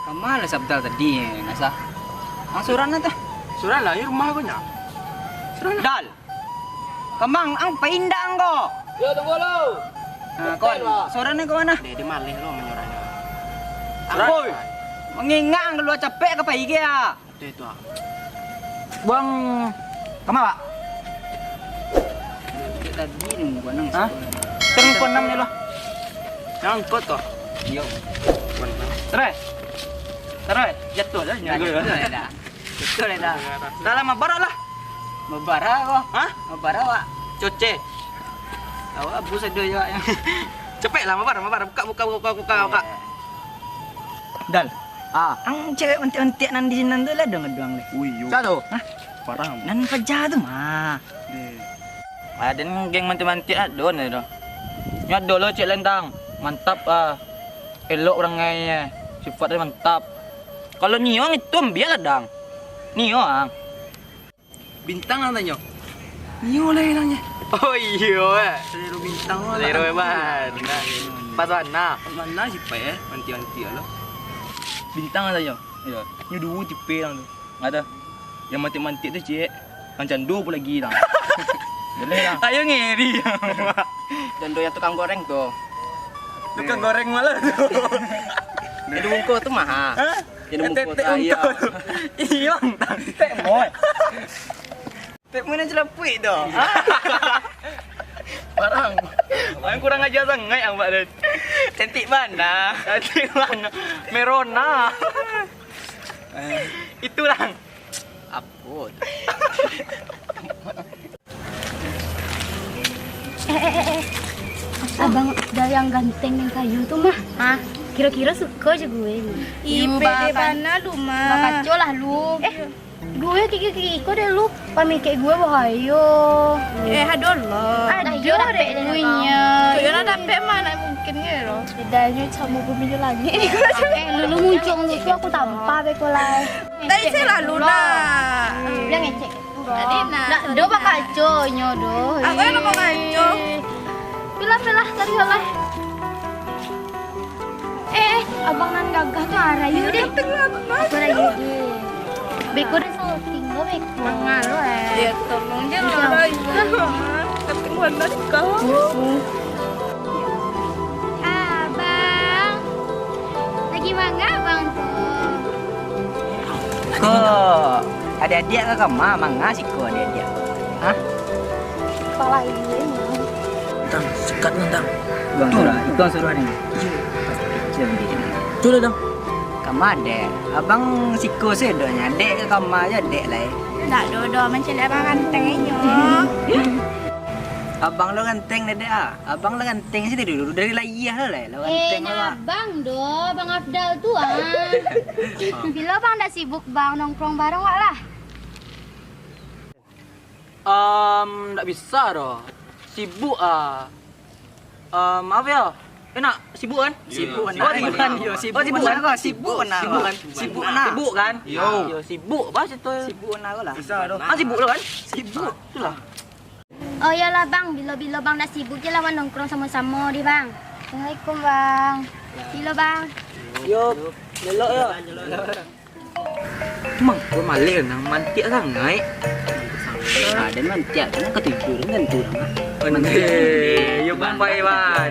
Kemana sabda tadi nasa? Ang suran na ta. Sudah lah, rumah aku nya. Sudah lah. Dal. Kemang ang paindang ko. Yo tunggu lo. Kon, suran na ko mana? Di malih lo menyuranya. Boy. Mengingat ang keluar capek ka paigi ah. Itu ah. Buang kama pak? Tadi ni buang nang. Hah? Terus kon nam ni lo. Yang kot toh. Yo. Terus. Terus jatuh lah nyago. Betul dah. Dah lama barak lah. Mabara ko. Hah? Mabara wa. Coce. Awak bus ada juga yang. Cepet lah mabar. Buka. Dal. Ang cewek unti-unti nan di sini tu lah dong le. Wih, Satu. Hah? parah. Nan kerja tu mah. Ada geng manti-manti ada nih dah. Nyat dulu cik lentang. Mantap ah. Elok orangnya. Sifatnya mantap. Kalau Nio itu biarlah dang. Nio ah. Bintang katanya. Nio lah hilangnya. Oh iya. Selero bintang lah. Selero ban. Pas mana? Mana sih pak ya? Manti-manti lo. Bintang katanya. Iya. Nio dua tipe lang tu. Ada. Yang mantik-mantik tu cik. Yang candu pun lagi lah. Boleh lah. Ayo ngeri. Candu yang tukang goreng tu. Tukang goreng malah tu. Jadi bungkus tu mah. Hah? Jadi bungkus tu iya. Iya. Tek moy. Tek mana celapui tu. Barang. Ang kurang ajar sangat ang Mbak Dut. Cantik mana? Cantik mana? Merona. Itu lang. Apa? Abang ada yang ganteng yang kayu tuh mah. Hah? Kira-kira suka aja gue. Ih, pede mana lu mah? Kacau lah lu. Gue kiki kok deh lu. Pamikir gue bahayo. Aduh loh. Ada dapet dulunya. Kayaknya dapet mana mungkin ya lo. Bedanya sama bumi lagi. Lu muncul gitu aku tanpa bekolai. Tadi saya lalu lah. Dia ngecek. Tadi nak. Do bak kacau nyodo. Aku yang mau kacau. Pilah cari oleh. Abang nan gagah tuh arayu deh. Aku arayu deh. Beko deh salting lo beko. Ngalu ya tolong dia lah. Tapi mana kau? Abang. Lagi mana abang tuh? Kok ada adik ke kamu? Mangga sih kok ada adik. Hah? Kepala ini. Tang, sekat nang. Itu yang suruh ni. Tuh dong. Kamu ada. Abang siko sedonya. Dek ke kamu aja dek lah. Tak dodo macam abang gantengnya. Abang lo ganteng dek ah. Abang lo ganteng sih dulu dari layah lah. Lo ganteng lah. Abang do, Bang Afdal tuh ah. Bila bang dah sibuk bang nongkrong bareng wak lah. Tak bisa doh. Sibuk ah. Maaf ya. Enak sibuk kan? Sibuk Oh, sibuk kan? Yo, Oh, sibuk kan? Sibuk nak. Sibuk kan? Sibuk nak. Sibuk kan? Yo. Yo, sibuk pas itu. Sibuk nak lah. Bisa doh. Sibuk lo kan? Sibuk. Itulah. Oh iyalah bang, bila bang dah sibuk je lah nongkrong sama-sama di bang. Assalamualaikum bang. Bila bang. Yo, belok ya. Mang, gua malik nang mantik sangat. Ada mantiak kan ketidur kan tu nama. Mandi, yo bang pai ban.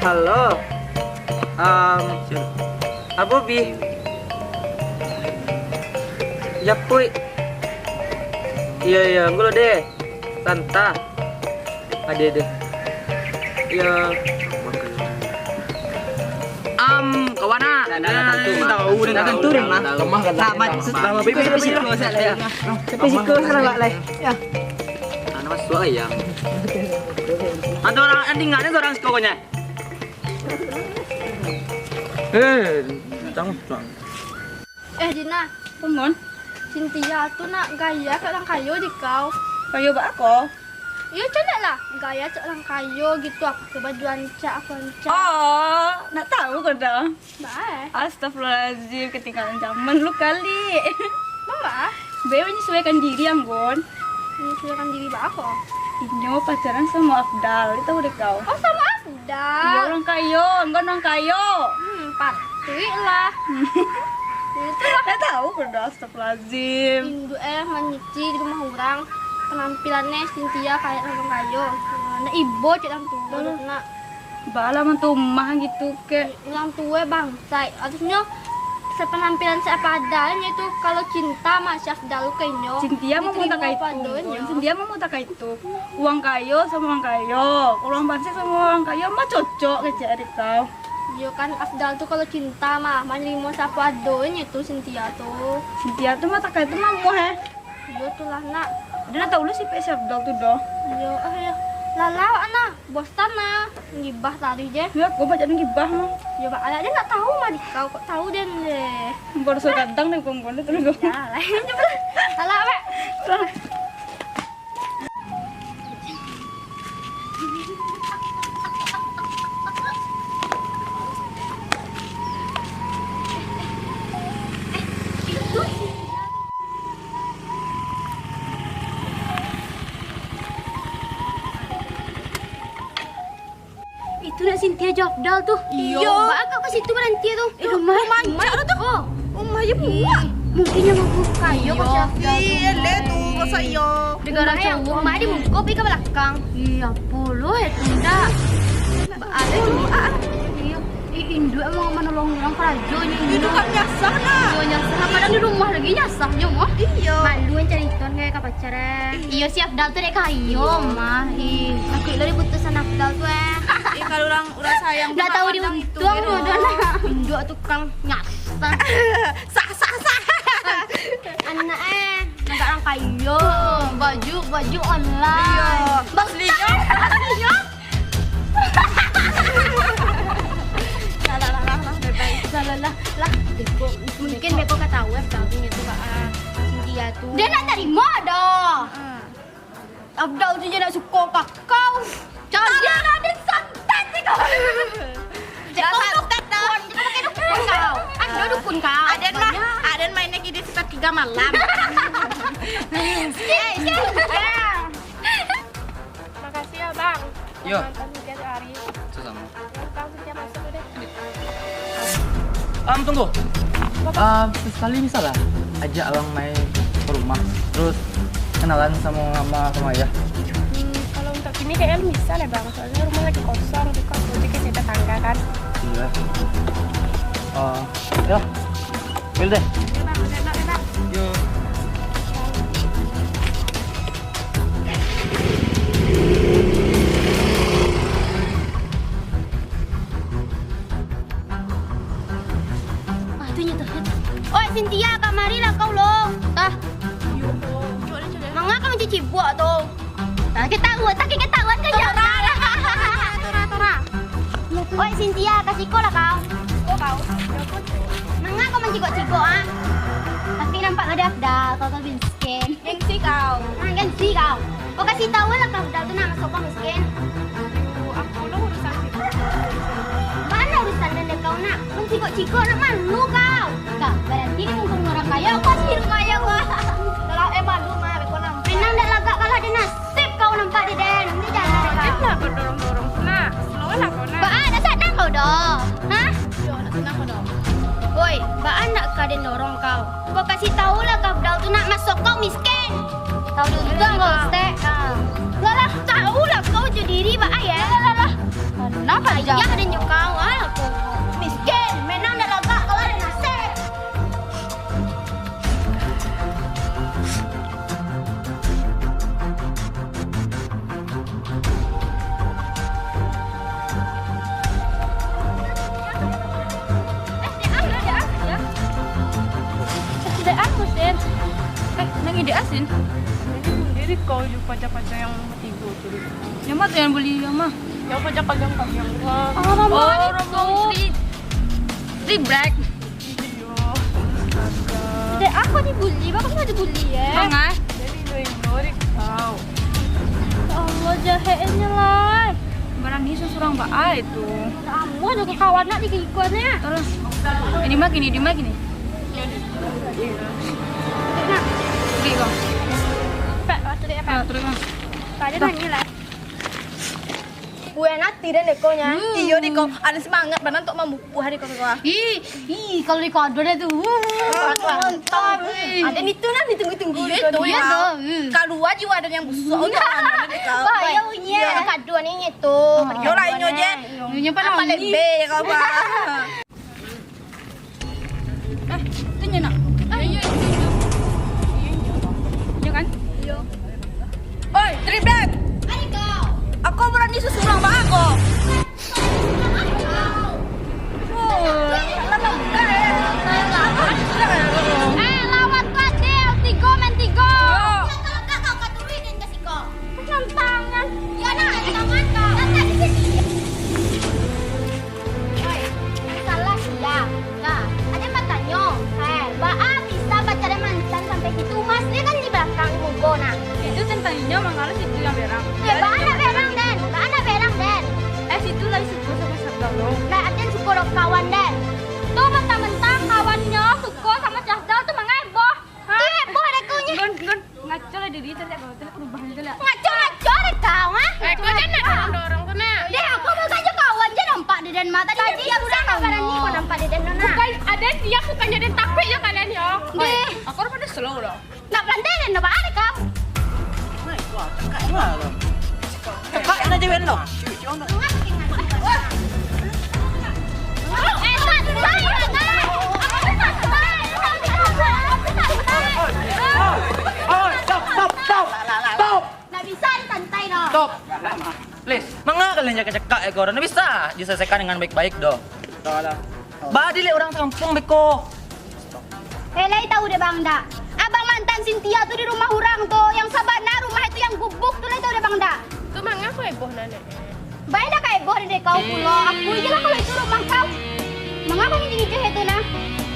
Halo. Apa bi? Ya pui. Iya, gua deh. Santa. Ada deh. Ya. Kawana. Tahu dah kan turun mah. Lama bibi siko saya lah. Tapi siko salah lah. Ya. Anak masuk ya. Ada orang tinggalnya seorang sekolahnya. Jangan. Dina, Pemon. Cynthia tu nak gaya kat orang kayu di kau. Kayu bak aku. Ya macam lah. Gaya kat orang kayu gitu. Aku ke baju ancak, aku ancak. Oh, nak tahu kau dah. Baik. Astagfirullahaladzim, ketinggalan zaman lu kali. Mama, Beo menyesuaikan diri, Ambon. menyesuaikan diri bak aku. Inyo pacaran sama Afdal, itu udah kau. Oh sama Afdal. Afdal. orang kayo, enggak orang kayo. Pasti lah. Itulah. Nggak tahu udah astagfirullahaladzim. Induk menyici di rumah orang. Penampilannya Cynthia kayak orang kayo. Nah, ibu cek orang tua. Nak. Bala mentumah gitu ke. Orang tua bangsai. Harusnya sepenampilan saya padanya itu kalau cinta masih Afdal kayaknya. Cynthia mau tak kayak itu. Cynthia mau tak kayak itu. Uang kayo sama uang kayo. Uang bansai sama uang kayo mah cocok kecari kau. Iya kan Afdal tuh kalau cinta mah menerima siapa adanya tuh Cynthia tuh. Cynthia tuh mah tak kayak itu mah mau he. Iya tuh lah nak. Dia tahu lu sih PS Abdal tuh doh. Iya ya. Lalau anak, bosan nah. Ngibah tadi je. Ya, gua baca gibah mah. Ya Pak, dia enggak tahu mah kau kok tahu dia deh. Baru kadang deh gonggonnya terus gua. Ya, lain coba. Salah, Pak. Itu nak Cynthia Jafdal tuh. Iya. Mbak agak ke situ nanti tuh. Rumah tuh. Oh, rumahnya buah. Mungkin yang mau kayu ke Jafdal. Iya, tuh kok saya. Negara cowok, mak di muka pergi ke belakang. Iya, puluh ya tidak. Mbak ada tuh. Iya. Induk emang menolong orang kerajonya. Itu kan nyasar nak. Iya nyasar. Kadang di rumah lagi nyasarnya mah. Iya. Malu yang cari ton kayak ke pacarnya. Iya si Afdal tuh dek kayu mah. Ih, aku dari putusan Afdal tuh Kalau orang sayang nggak tahu diuntung modalnya. Induk tukang nyasar. Sah. Anak nggak orang kayu. Baju online. Iya. Baslinya. Lah, mungkin Beko ketahui Afdalnya tuh Kak Cynthia tuh. Dia nak terima dah. Afdal tuh dia nak suka kakau. Jangan dia ada santet sih kau. Jangan santet dah. Pakai dukun kau. Ada dukun kau. Aden mainnya gini sekitar 3 malam. Makasih ya Bang. Yo. Nonton tiap hari. Sama. Kau setiap masuk deh. Tunggu. Sekali bisa lah ajak abang main ke rumah. Terus kenalan sama mama sama ayah. Kalau untuk ini kayaknya bisa deh Bang. Soalnya rumah lagi kosong. Bukan jadi kita tetangga kan. Iya. Ya. Bil deh. Enak. Yuk. Oi Cynthia, Kak Marilah kau loh. Tah. Mangga kamu cuci buat tuh. Tak ketahuan kan ya. Tora. Oi Cynthia, kasih kau lah kau. Kau. Mangga kau mencikok-cikok ah. Tapi nampak ada Afdal, kau miskin. Gengsi kau. Gengsi kau. Kau kasih tahu lah kau Afdal tuh nama sokong miskin. Aku lo urusan Mana urusan nenek kau nak? Mencikok-cikok nak malu kau. Kak, berarti ini mumpung orang kaya, kau sih orang kaya kau. kalau malu mah Beko nampak. Memang dah lagak kalau ada nasib kau nampak di den. Ini jangan ada kau. Lah kau dorong nak. Slow lah kau nak. Baan nak senang kau dah. Hah? Yo nak senang kau dong. Woi, baan nak kau den dorong kau. Kau kasih tahu lah kau Afdal tu nak masuk kau miskin. Tahu diuntung kau stek. Lah tahu lah kau je diri baan ya. Lah. Kenapa dia ada nyok kau ah? Miskin, memang dah lagak kalau ada nasib. Nang ide asin. Diri kau juga pajak-pajak yang ibu tuh. Yang mah tuh yang beli yang mah. Yang pajak-pajak yang Free break. Dek aku dibully, bapak nggak dibully ya? Bang Jadi ignorik kau. Ya Allah jahenya lah. barang ini surang Mbak itu. Kamu ada kawan nak dikikonnya. Terus ini mah gini. Nak, Pergi kau. Pak, waktu dia apa? Terus Bang. Tadi nanya lah. kue nanti dan dekonya. Iya Diko, ada semangat benar untuk memupuk hari kau. Ih, kalau di kado deh tuh. Mantap. Ada itu nah ditunggu-tunggu Itu ya. ya. Kalau aja ada yang busuk untuk Bahaya punya. Kado nih itu. Yo lah inyo je. Nyonya pa Apa lebih kau ba? Tanya nak. Iya kan? Iya. Oi, Triplek. Mari kau. Aku berani susulang ba ako. Lawat Fadil, tigo men tigo. Kau katurin kasih kau. Tantangan. Ya nah, tangan kau. Tangan di sini. Oi, salah ya. Nah, ada matanya. Baa bisa baca dan mancan sampai situ. Mas dia kan di belakang mugo nah. Itu tentangnya mengalir situ yang berang. Ya, baa ada berang den. Baa ada berang den. Situ lagi suka sama Syahdal. Nah, ada suka kawan den. Tuh mentang-mentang kawannya suka sama Syahdal tuh mengeboh. Tuh heboh ada kunya. Gon, ngaco lah diri terlihat kalau terlihat perubahan terlihat. Ngaco deh kau, ha? Kau jangan dorong tuh nak. Deh, aku mau saja kawan je nampak di den mata. Tadi dia sudah kabaran ni kau nampak di den nona. Bukan ada dia bukannya dan takut ya kalian ya. Deh, Aku udah pada slow loh. nak plantai den apa ada kau? Kakak yang aja ben lo. Nak bisa disantai no. Stop. Please, mangga kalian jaga cekak ekor. Nggak bisa diselesaikan dengan baik-baik doh. Badile orang kampung beko. Lai tahu deh bang dak. Abang mantan Cynthia tuh di rumah orang tuh, yang sabana rumah itu yang gubuk tuh lai tahu deh bang dak. Tuh mangga aku heboh nenek. Baik dah kayak boh deh kau pulo. Aku aja lah kalau itu rumah kau. Mengapa ngijik itu nah?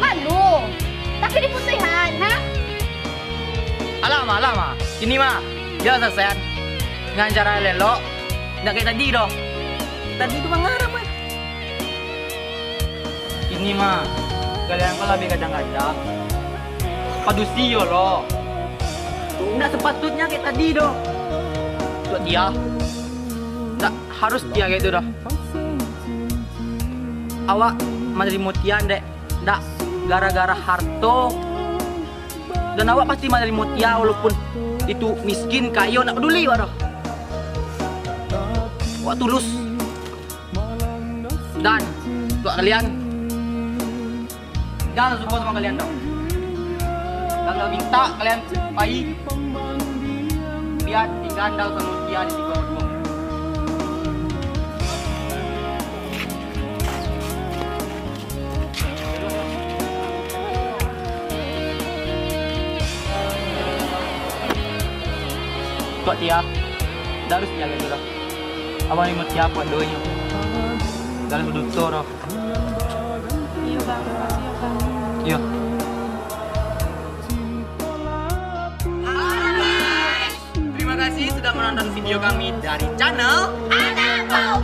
Malu. Tapi diputuhan, ha? Alama. Ini mah dia selesaian. Dengan cara lelo. Nggak kayak tadi doh. Tadi itu mangarap mah. Ini mah kalian kalau lebih kadang-kadang. Padusi yo lo. Nggak sepatutnya kayak tadi doh. Untuk dia. Nggak harus dia kayak itu doh. Awak menerima tian dek. Nggak gara-gara harto. Dan awak pasti menerima dia walaupun itu miskin, kaya, nggak peduli waduh. Awak tulus. Dan untuk kalian jangan suka sama kalian dong. Dan gak minta kalian baik biar digandal sama dia di tiga dua. Kok dia harus jaga dulu. Abang ni mesti apa doanya? Dalam doktor. Iya bang, makasih ya bang. Iya. Terima kasih sudah menonton video kami dari channel Anak bau